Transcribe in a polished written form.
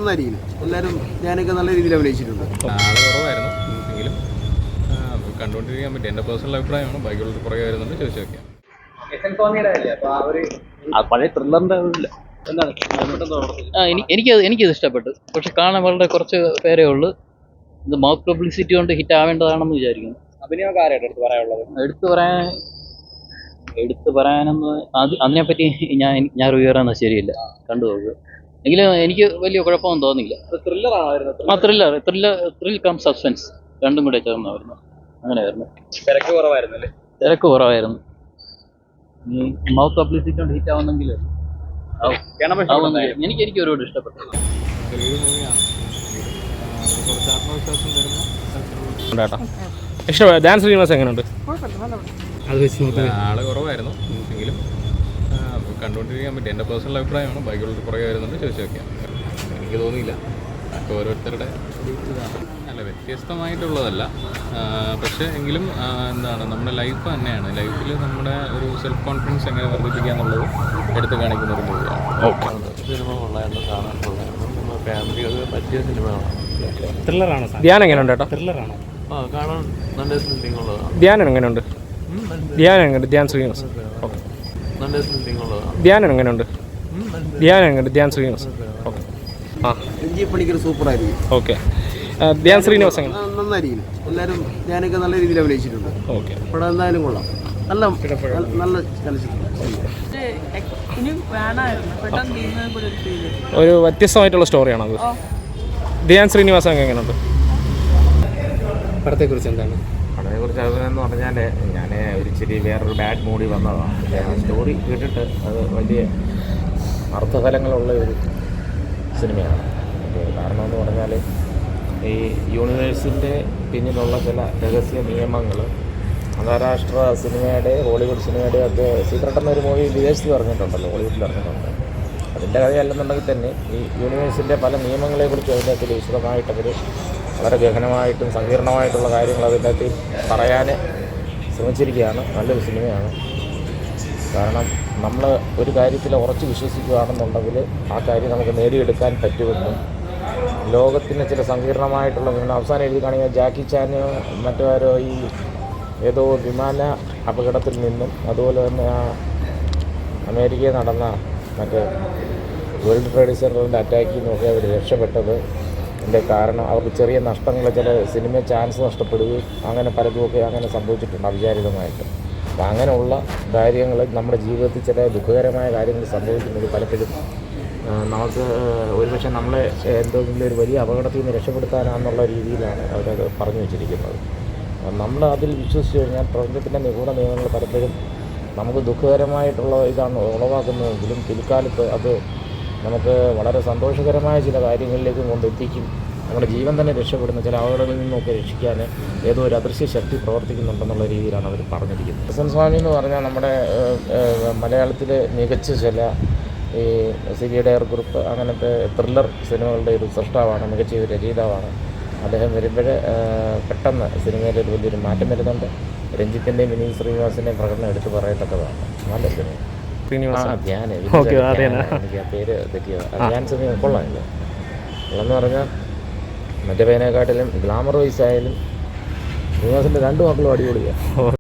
നന്നായിരിക്കും. എല്ലാവരും ഞാനൊക്കെ നല്ല രീതിയിൽ അഭിനയിച്ചിട്ടുണ്ട്. ആള് കുറവായിരുന്നു എങ്കിലും കണ്ടുകൊണ്ടിരിക്കാൻ പറ്റും. എൻ്റെ പേഴ്സണൽ അഭിപ്രായമാണ്. ബാക്കിയുള്ളവർ പുറകെ വരുന്നുണ്ട്, ചോദിച്ചു നോക്കിയാൽ. പഴയ ത്രില്ലറിന്റെ എനിക്കത് ഇഷ്ടപ്പെട്ടു. പക്ഷെ കാണാൻ വളരെ കുറച്ച് പേരേ ഉള്ളൂ. ഇത് മൗത്ത് പബ്ലിസിറ്റി കൊണ്ട് ഹിറ്റ് ആവേണ്ടതാണെന്ന് വിചാരിക്കുന്നു. അഭിനയമൊക്കെ ആരായിട്ട് എടുത്തു പറയാനെന്ന് അതിനെപ്പറ്റി ഞാൻ റിവ്യൂ പറയാൻ ശരിയില്ല, കണ്ടു നോക്കുക. എങ്കിലും എനിക്ക് വലിയ കുഴപ്പമൊന്നും തോന്നിയില്ല. ത്രിൽ കം സസ്പെൻസ് രണ്ടും കൂടെ ചേർന്ന് വരുന്നു. അങ്ങനെ വരുന്നു. തിരക്ക് കുറവായിരുന്നു. മൗത്ത് പബ്ലിസിറ്റി കൊണ്ട് ഹിറ്റ് ആവുന്നെങ്കിൽ എനിക്ക് ഒരുപാട് ഇഷ്ടപ്പെട്ടു. ഇഷ്ടപ്പെട്ടു. ഡാൻസ് ശ്രീനിവാസ് എങ്ങനെയുണ്ട്? ആള് കുറവായിരുന്നു എങ്കിലും കണ്ടുകൊണ്ടിരിക്കാൻ പറ്റും. എൻ്റെ പേഴ്സണൽ അഭിപ്രായമാണ്. ബാക്കിയുള്ളവർ പുറകെ വരുന്നുണ്ട്, ചോദിച്ചു നോക്കിയാൽ. എനിക്ക് തോന്നിയില്ല. ഒക്കെ ഓരോരുത്തരുടെ ഒരു ഇതാണ്. അല്ല, വ്യത്യസ്തമായിട്ടുള്ളതല്ല. പക്ഷേ എങ്കിലും എന്താണ്, നമ്മുടെ ലൈഫ് തന്നെയാണ്. ലൈഫിൽ നമ്മുടെ ഒരു സെൽഫ് കോൺഫിഡൻസ് എങ്ങനെ വർദ്ധിപ്പിക്കുക എന്നുള്ളത് എടുത്ത് കാണിക്കുന്ന ഒരു മൂവിയാണ്. ഓക്കെ, സിനിമ കൊള്ളായിരുന്നു, കാണാൻ കൊള്ളായിരുന്നു. നമ്മുടെ ഫാമിലിക്ക് പറ്റിയ സിനിമകളാണ്. ത്രില്ലറാണോ? ധ്യാൻ എങ്ങനെയുണ്ട് ചേട്ടാ? ത്രില്ലറാണോ? കാണാൻ നല്ല ത്രില്ലിംഗ് ഉള്ളതാണ്. ധ്യാൻ എങ്ങനെയുണ്ട്? ധ്യാൻ ശ്രീനിവാസ്. ഓക്കെ, നല്ല ത്രില്ലിംഗ് ഉള്ളതാണ്. ധ്യാൻ എങ്ങനെയുണ്ട്? ധ്യാൻ ശ്രീനിവാസ്. ഓക്കെ. ആ, രഞ്ജി പണിക്കർ സൂപ്പറായിരിക്കും. ഓക്കെ. ധ്യാൻ ശ്രീനിവാസ് എങ്ങനെ? നന്നായിരിക്കും. എല്ലാവരും ഞാനൊക്കെ നല്ല രീതിയിൽ അഭിനയിച്ചിട്ടുണ്ട്. ഓക്കെ. ഇവിടെ എന്തായാലും കൊള്ളാം. നല്ല ചലച്ചിത്രം. ഒരു വ്യത്യസ്തമായിട്ടുള്ള സ്റ്റോറിയാണത്. ധ്യാൻ ശ്രീനിവാസ് എങ്ങനെയുണ്ട്? പടത്തെക്കുറിച്ച് എന്താണ്? പടത്തെക്കുറിച്ച് അതെന്ന് പറഞ്ഞാൽ ഞാൻ ഒരിച്ചിരി വേറൊരു ബാഡ് മൂഡിൽ വന്നതാണ്. സ്റ്റോറി കേട്ടിട്ട് അത് വലിയ അർത്ഥഫലങ്ങളുള്ള ഒരു സിനിമയാണ്. കാരണം എന്ന് പറഞ്ഞാൽ ഈ യൂണിവേഴ്സിൻ്റെ പിന്നിലുള്ള ചില രഹസ്യ നിയമങ്ങൾ അന്താരാഷ്ട്ര സിനിമയുടെ, ഹോളിവുഡ് സിനിമയുടെ ഒക്കെ സീക്രട്ട് എന്നൊരു മൂവി വിദേശത്ത് പറഞ്ഞിട്ടുണ്ടല്ലോ, ഹോളിവുഡിൽ പറഞ്ഞിട്ടുണ്ട്. അതിൻ്റെ കഥയല്ലെന്നുണ്ടെങ്കിൽ തന്നെ ഈ യൂണിവേഴ്സിൻ്റെ പല നിയമങ്ങളെക്കുറിച്ച് അതിൻ്റെ അകത്തിൽ വിശദമായിട്ടവർ വളരെ ഗഹനമായിട്ടും സങ്കീർണമായിട്ടുള്ള കാര്യങ്ങൾ അതിൻ്റെ അകത്ത് പറയാൻ ശ്രമിച്ചിരിക്കുകയാണ്. നല്ലൊരു സിനിമയാണ്. കാരണം നമ്മൾ ഒരു കാര്യത്തിൽ ഉറച്ച് വിശ്വസിക്കുകയാണെന്നുണ്ടെങ്കിൽ ആ കാര്യം നമുക്ക് നേടിയെടുക്കാൻ പറ്റുമെന്നും ലോകത്തിന് ചില സങ്കീർണമായിട്ടുള്ള അവസാനം എഴുതി കാണിക്കുന്ന ജാക്കി ചാന് മറ്റാരോ ഈ ഏതോ വിമാന അപകടത്തിൽ നിന്നും അതുപോലെ തന്നെ ആ അമേരിക്കയിൽ നടന്ന മറ്റേ വേൾഡ് ട്രേഡ് സെൻ്ററിൻ്റെ അറ്റാക്കിൽ നിന്നൊക്കെ അവർ രക്ഷപ്പെട്ടത്. അതിൻ്റെ കാരണം അവർക്ക് ചെറിയ നഷ്ടങ്ങൾ, ചില സിനിമ ചാൻസ് നഷ്ടപ്പെടുകയും അങ്ങനെ പലതുമൊക്കെ അങ്ങനെ സംഭവിച്ചിട്ടുണ്ട് അവിചാരിതമായിട്ട്. അപ്പം അങ്ങനെയുള്ള കാര്യങ്ങൾ നമ്മുടെ ജീവിതത്തിൽ ചില ദുഃഖകരമായ കാര്യങ്ങൾ സംഭവിക്കുന്നത് പലപ്പോഴും നമുക്ക് ഒരുപക്ഷെ നമ്മളെ എന്തെങ്കിലും ഒരു വലിയ അപകടത്തിൽ നിന്ന് രക്ഷപ്പെടുത്താനാണെന്നുള്ള രീതിയിലാണ് അവരത് പറഞ്ഞു വെച്ചിരിക്കുന്നത്. നമ്മൾ അതിൽ വിശ്വസിച്ച് കഴിഞ്ഞാൽ പ്രപഞ്ചത്തിൻ്റെ നിഗൂഢ നിയമങ്ങൾ പലപ്പോഴും നമുക്ക് ദുഃഖകരമായിട്ടുള്ള ഇതാണ് ഉളവാക്കുന്നതെങ്കിലും പിൽക്കാലത്ത് അത് നമുക്ക് വളരെ സന്തോഷകരമായ ചില കാര്യങ്ങളിലേക്കും കൊണ്ടെത്തിക്കും. നമ്മുടെ ജീവൻ തന്നെ രക്ഷപ്പെടുന്ന ചില അപകടങ്ങളിൽ നിന്നൊക്കെ രക്ഷിക്കാൻ ഏതോ ഒരു അദൃശ്യ ശക്തി പ്രവർത്തിക്കുന്നുണ്ടെന്നുള്ള രീതിയിലാണ് അവർ പറഞ്ഞിരിക്കുന്നത്. പ്രസൻ സ്വാമി എന്ന് പറഞ്ഞാൽ നമ്മുടെ മലയാളത്തിൽ മികച്ച ചില ഈ സിബി ഡയർ ഗ്രൂപ്പ് അങ്ങനത്തെ ത്രില്ലർ സിനിമകളുടെ ഒരു സൃഷ്ടാവാണ്, മികച്ച ഒരു രചയിതാവാണ്. അദ്ദേഹം വരുമ്പോൾ പെട്ടെന്ന് സിനിമയിൽ ഒരു വലിയൊരു മാറ്റം വരുന്നുണ്ട്. രഞ്ജിത്തിൻ്റെയും വിനീത് ശ്രീനിവാസിൻ്റെയും പ്രകടനം എടുത്ത് പറയത്തക്കതാണ്. നല്ല സിനിമ. ധ്യാൻ, എനിക്ക് ആ പേര് തെറ്റിയോ. ധ്യാൻ സിനിമ കൊള്ളാമില്ല. കൊള്ളെന്ന് പറഞ്ഞാൽ മറ്റേ പേനേക്കാട്ടിലും ഗ്ലാമർ വൈസ് ആയാലും ശ്രീനിവാസിൻ്റെ രണ്ട് മക്കളും അടിപൊളിയാണ്.